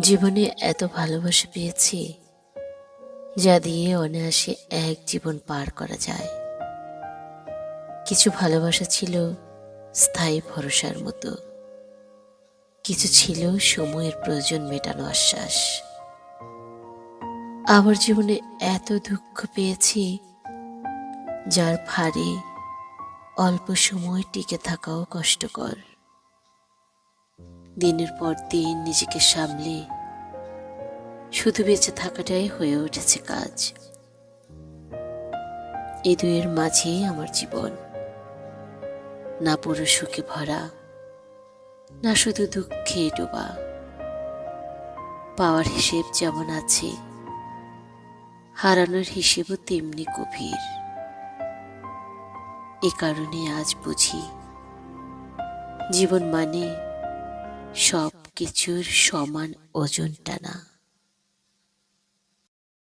জীবনে এত ভালোবাসা পেয়েছি যা দিয়ে অনায়াসে এক জীবন পার করা যায়। কিছু ভালোবাসা ছিল স্থায়ী ভরসার মতো, কিছু ছিল সময়ের প্রয়োজন মেটানো আশ্বাস। আবার জীবনে এত দুঃখ পেয়েছি যার ভারে অল্প সময় টিকে থাকাও কষ্টকর। দিনের পর দিন নিজেকে সামলে শুধু বেঁচে থাকাটাই হয়ে উঠেছে কাজ। এই দুয়ের মাঝেই আমার জীবন, না পুরো সুখে ভরা, না শুধু দুঃখে ডোবা। পাওয়ার হিসেব যেমন আছে, হারানোর হিসেবও তেমনি গভীর। এ কারণে আজ বুঝি জীবন মানে সব কিছুর সমান ওজনটা না।